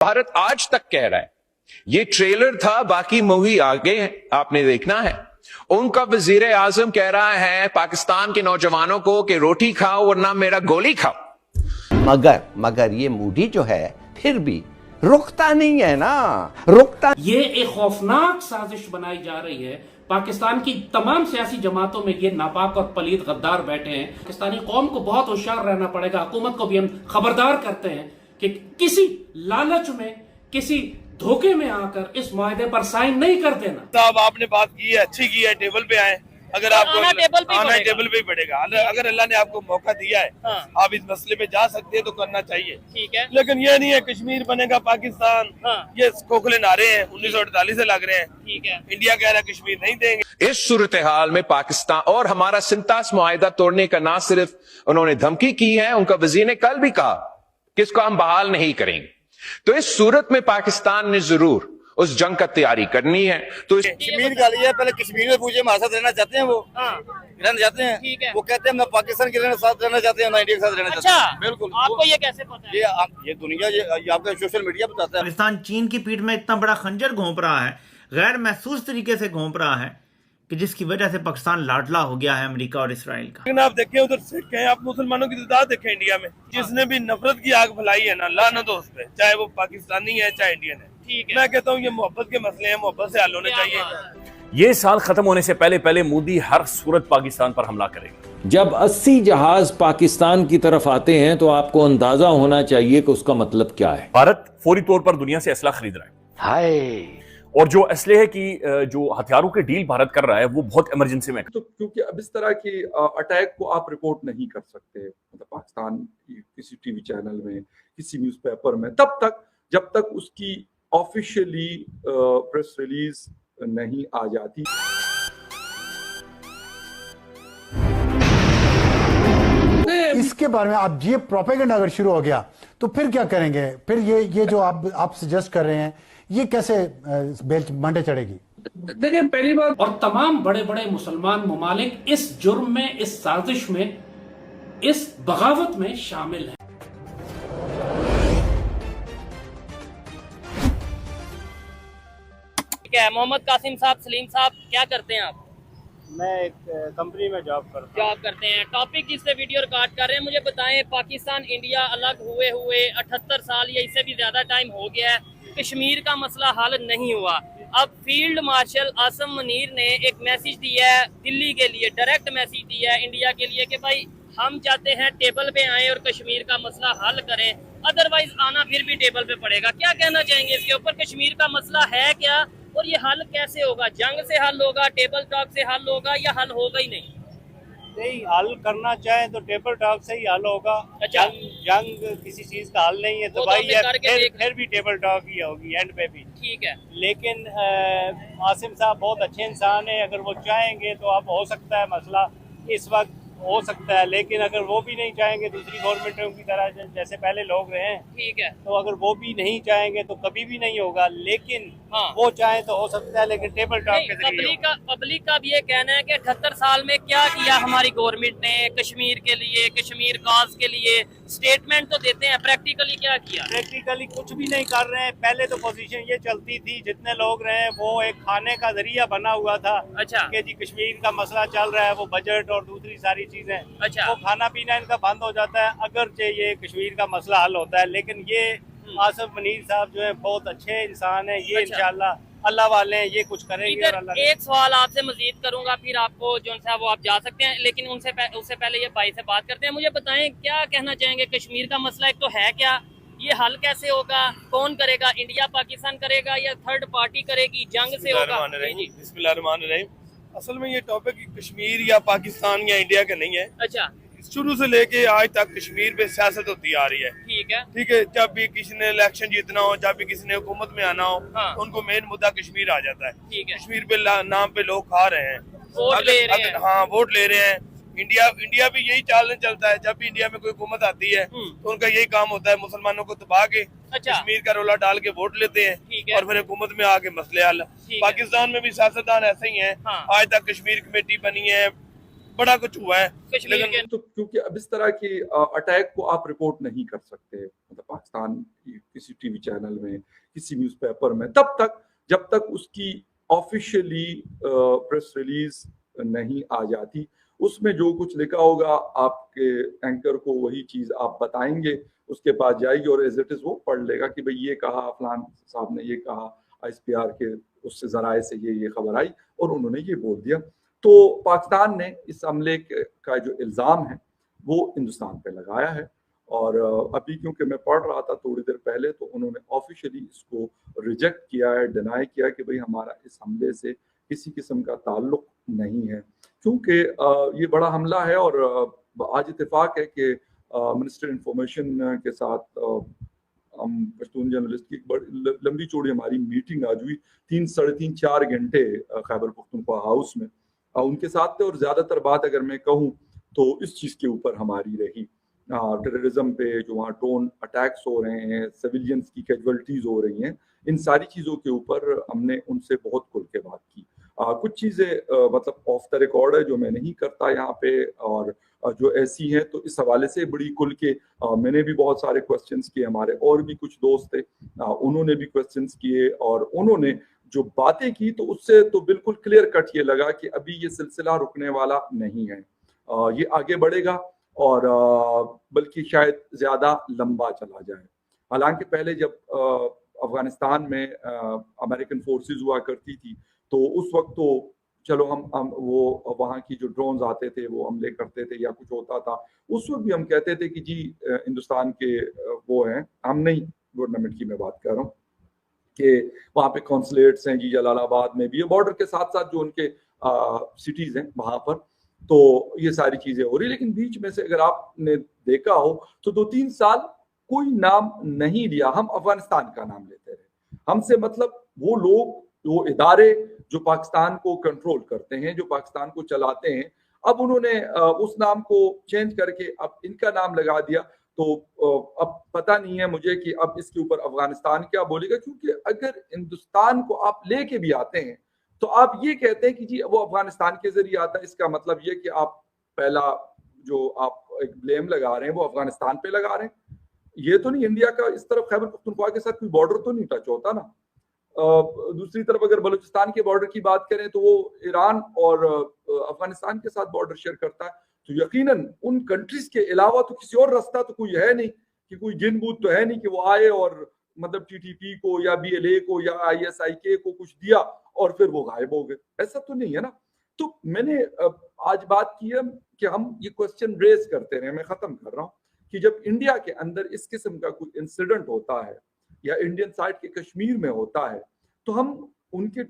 भारत आज तक कह रहा है, ये ट्रेलर था, बाकी मूवी आगे आपने देखना है। उनका वजीर आजम कह रहा है पाकिस्तान के नौजवानों को कि रोटी खाओ वरना मेरा गोली खाओ। मगर ये मूडी जो है फिर भी रुकता नहीं है ना, रुकता। ये एक खौफनाक साजिश बनाई जा रही है। पाकिस्तान की तमाम सियासी जमातों में ये नापाक और पलीद गद्दार बैठे हैं। पाकिस्तानी कौम को बहुत होशियार रहना पड़ेगा। हुकूमत को भी हम खबरदार करते हैं कि किसी लालच में, किसी धोखे में आकर इस मुआहदे पर साइन नहीं कर देना। साहब आपने बात की है, अच्छी की है, टेबल पे आए। अगर आपको आना टेबल पे ही पड़ेगा। अगर अल्लाह ने आपको मौका दिया है, आप इस मसले पे जा सकते हैं तो करना चाहिए, ठीक है। लेकिन ये नहीं है कश्मीर बनेगा पाकिस्तान, ये खोखले नारे हैं 1948 से लग रहे हैं, ठीक है। इंडिया कह रहा है कश्मीर नहीं देंगे। इस सूरत हाल में पाकिस्तान और हमारा सिंतास मुआहदा तोड़ने का ना सिर्फ उन्होंने धमकी की है, उनका वजीर ने कल भी कहा कि इसको हम बहाल नहीं करेंगे। तो इस सूरत में पाकिस्तान ने जरूर उस जंग का तैयारी करनी है। तो कश्मीर का लिए पहले कश्मीर में पूछे हमारे साथ रहना चाहते हैं, वो रहना चाहते हैं, ठीक है। वो कहते हैं ना पाकिस्तान के साथ रहना चाहते हैं ना इंडिया के साथ रहना चाहते हैं। बिल्कुल। आपको ये कैसे पता है? ये दुनिया, ये आपका सोशल मीडिया बताता है। पाकिस्तान चीन की पीठ में इतना बड़ा खंजर घोंप रहा है, गैर महसूस तरीके से घोंप रहा है कि जिसकी वजह से पाकिस्तान लाडला हो गया है अमेरिका और इसराइल का। लेकिन आप देखें उधर सिख हैं, आप मुसलमानों की तादाद देखें इंडिया में, जिसने भी नफरत की आग फैलाई है ना, लानत हो उस पे, चाहे वो पाकिस्तानी है चाहे इंडियन है, ठीक है। मैं कहता हूँ ये मोहब्बत के मसले हैं, मोहब्बत से हल होने चाहिए। ये साल खत्म होने से पहले पहले मोदी हर सूरत पाकिस्तान पर हमला करेगा। जब 80 जहाज पाकिस्तान की तरफ आते हैं तो आपको अंदाजा होना चाहिए कि उसका मतलब क्या है। भारत फौरी तौर पर दुनिया से असला खरीद रहा है। हाय, और जो असलहे की जो हथियारों के डील भारत कर रहा है वो बहुत इमरजेंसी में। तो क्योंकि अब इस तरह के अटैक को आप रिपोर्ट नहीं कर सकते, मतलब पाकिस्तान की किसी टीवी चैनल में, किसी न्यूज़पेपर में, तब तक जब तक उसकी ऑफिशियली प्रेस रिलीज नहीं आ जाती। इसके बारे में आप ये प्रोपेगेंडा अगर शुरू हो गया तो फिर क्या करेंगे? फिर ये जो आप सजेस्ट कर रहे हैं, ये कैसे बेल्ट मंडे चढ़ेगी? देखिए, पहली बात, और तमाम बड़े बड़े मुसलमान ममालिक इस जुर्म में, इस साजिश में, इस बगावत में शामिल हैं। क्या है मोहम्मद कासिम साहब, सलीम साहब, क्या करते हैं आप? मैं एक कंपनी में जॉब करते हैं। टॉपिक इससे वीडियो रिकॉर्ड कर रहे हैं। मुझे बताएं, पाकिस्तान इंडिया अलग हुए 78 साल या इससे भी ज्यादा टाइम हो गया है, कश्मीर का मसला हल नहीं हुआ। अब फील्ड मार्शल आसम मुनीर ने एक मैसेज दिया है दिल्ली के लिए, डायरेक्ट मैसेज दिया है इंडिया के लिए कि भाई हम चाहते हैं टेबल पे आए और कश्मीर का मसला हल करें, अदरवाइज आना फिर भी टेबल पे पड़ेगा। क्या कहना चाहेंगे इसके ऊपर? कश्मीर का मसला है क्या और ये हल कैसे होगा? जंग से हल होगा, टेबल टॉक से हल होगा, या हल होगा ही नहीं? नहीं, हल करना चाहे तो टेबल टॉक से ही हल होगा। अच्छा। जंग किसी चीज का हल नहीं है, तो भाई फिर भी टेबल टॉक ही होगी एंड पे भी, ठीक है। लेकिन आसिम साहब बहुत अच्छे इंसान है, अगर वो चाहेंगे तो अब हो सकता है मसला इस वक्त हो सकता है, लेकिन अगर वो भी नहीं चाहेंगे दूसरी गवर्नमेंटों की तरह जैसे पहले लोग रहे हैं, ठीक है, तो अगर वो भी नहीं चाहेंगे तो कभी भी नहीं होगा। लेकिन हाँ, वो चाहे तो हो सकता है, लेकिन टेबल टॉक के जरिए। पब्लिक का भी ये कहना है कि 78 साल में क्या किया हमारी गवर्नमेंट ने कश्मीर के लिए, कश्मीर कॉज के लिए? स्टेटमेंट तो देते हैं, प्रैक्टिकली क्या किया? प्रैक्टिकली कुछ भी नहीं कर रहे हैं। पहले तो पोजीशन ये चलती थी, जितने लोग रहे वो एक खाने का जरिया बना हुआ था। अच्छा। कि जी कश्मीर का मसला चल रहा है, वो बजट और दूसरी सारी चीजें, अच्छा, वो खाना पीना इनका बंद हो जाता है अगर ये कश्मीर का मसला हल होता है। लेकिन ये आसिफ मुनीर साहब जो है बहुत अच्छे इंसान है, ये अच्छा, इंशाल्लाह अल्लाह वाले हैं, ये कुछ करेंगे। और अल्लाह एक सवाल आपसे मजीद करूंगा, फिर आपको जो सा वो आप जा सकते हैं, लेकिन उससे पहले ये भाई से बात करते हैं। मुझे बताएं, क्या कहना चाहेंगे? कश्मीर का मसला एक तो है क्या, ये हल कैसे होगा, कौन करेगा? इंडिया पाकिस्तान करेगा या थर्ड पार्टी करेगी? जंग से होगा? बिस्मिल्लाहिर्रहमानिर्रहीम। असल में ये टॉपिक कश्मीर या पाकिस्तान या इंडिया का नहीं है। अच्छा। शुरू से लेके आज तक कश्मीर पे सियासत होती आ रही है, ठीक है, ठीक है। जब भी किसी ने इलेक्शन जीतना हो, जब भी किसी ने हुकूमत में आना हो, हाँ, उनको मेन मुद्दा कश्मीर आ जाता है, ठीक है। कश्मीर पे नाम पे लोग खा रहे हैं, वोट ले रहे हैं। हाँ, वोट ले रहे हैं। इंडिया भी यही चालन चलता है, जब भी इंडिया में कोई हुकूमत आती है तो उनका यही काम होता है, मुसलमानों को दबा के कश्मीर का रोला डाल के वोट लेते हैं और फिर हुकूमत में आके मसले हल। पाकिस्तान में भी सियासतदान ऐसे ही हैं। आज तक कश्मीर कमेटी बनी है, बड़ा कुछ हुआ है। कश्मीर के तो क्योंकि अब इस तरह के अटैक को आप रिपोर्ट नहीं कर सकते, मतलब पाकिस्तान की किसी टीवी चैनल में, किसी न्यूज़पेपर में, तब तक जब तक उसकी ऑफिशियली प्रेस रिलीज नहीं आ जाती। उसमें जो कुछ लिखा होगा आपके एंकर को वही चीज आप बताएंगे, उसके पास जाएगी और एज इट इज वो पढ़ लेगा कि भाई ये कहा फलान साहब ने, ये कहा ISPR के उससे जराए से ये खबर आई और उन्होंने ये बोल दिया। तो पाकिस्तान ने इस हमले का जो इल्ज़ाम है वो हिंदुस्तान पे लगाया है और अभी क्योंकि मैं पढ़ रहा था थोड़ी देर पहले, तो उन्होंने ऑफिशियली इसको रिजेक्ट किया है, डिनाई किया कि भाई हमारा इस हमले से किसी किस्म का ताल्लुक नहीं है, क्योंकि ये बड़ा हमला है। और आज इत्तेफाक है कि मिनिस्टर इंफॉर्मेशन के साथ हम पश्तून जर्नलिस्ट की बड़ी लंबी चौड़ी हमारी मीटिंग आज हुई, 3 साढ़े 3 4 घंटे खैबर पख्तूनख्वा हाउस में उनके साथ थे। और ज्यादातर बात अगर मैं कहूँ तो इस चीज के ऊपर हमारी रही, टेररिज्म पे जो वहाँ ड्रोन अटैक्स हो रहे हैं, सिविलियंस की कैजुअलिटीज हो रही हैं, इन सारी चीजों के ऊपर हमने उनसे बहुत खुल के बात की। कुछ चीजें मतलब ऑफ द रिकॉर्ड है जो मैं नहीं करता यहाँ पे, और जो ऐसी हैं तो इस हवाले से बड़ी खुल के मैंने भी बहुत सारे क्वेश्चंस किए, हमारे और भी कुछ दोस्त थे उन्होंने भी क्वेश्चंस किए, और उन्होंने जो बातें की तो उससे तो बिल्कुल क्लियर कट ये लगा कि अभी ये सिलसिला रुकने वाला नहीं है, ये आगे बढ़ेगा और बल्कि शायद ज्यादा लंबा चला जाए। हालांकि पहले जब अफगानिस्तान में अमेरिकन फोर्सेस हुआ करती थी तो उस वक्त तो चलो हम वो वहाँ की जो ड्रोन्स आते थे वो हमले करते थे या कुछ होता था, उस वक्त भी हम कहते थे कि जी हिंदुस्तान के वो हैं, हम नहीं गवर्नमेंट की मैं बात कर रहा हूँ, कि वहाँ पे कॉन्सुलेट्स हैं जी, जलालाबाद में भी, बॉर्डर के साथ साथ जो उनके सिटीज हैं वहाँ पर, तो ये सारी चीजें हो रही। लेकिन बीच में से अगर आपने देखा हो तो 2-3 साल कोई नाम नहीं लिया, हम अफगानिस्तान का नाम लेते रहे। हमसे मतलब वो लोग, वो इदारे जो पाकिस्तान को कंट्रोल करते हैं, जो पाकिस्तान को चलाते हैं, अब उन्होंने उस नाम को चेंज करके अब इनका नाम लगा दिया। तो अब पता नहीं है मुझे कि अब इसके ऊपर अफगानिस्तान क्या बोलेगा, क्योंकि अगर हिंदुस्तान को आप लेके भी आते हैं तो आप ये कहते हैं कि जी वो अफगानिस्तान के जरिए आता है, इसका मतलब ये कि आप पहला जो आप एक ब्लेम लगा रहे हैं वो अफगानिस्तान पे लगा रहे हैं। ये तो नहीं, इंडिया का इस तरफ खैबर पख्तूनख्वा के साथ कोई बॉर्डर तो नहीं टच होता ना। दूसरी तरफ अगर बलूचिस्तान के बॉर्डर की बात करें तो वो ईरान और अफगानिस्तान के साथ बॉर्डर शेयर करता है, तो यकीनन उन कंट्रीज के अलावा तो किसी और रास्ता तो कोई है नहीं, कि कोई जिन बूत तो है नहीं कि वो आए और मतलब TTP को या BLA को या ISIK को कुछ दिया और फिर वो गायब हो गए, ऐसा तो नहीं है ना। तो मैंने आज बात की है कि हम ये क्वेश्चन रेज करते रहे, मैं खत्म कर रहा हूँ, कि जब इंडिया के अंदर इस किस्म का कोई इंसिडेंट होता है या इंडियन साइड के कश्मीर में होता है तो हम उनके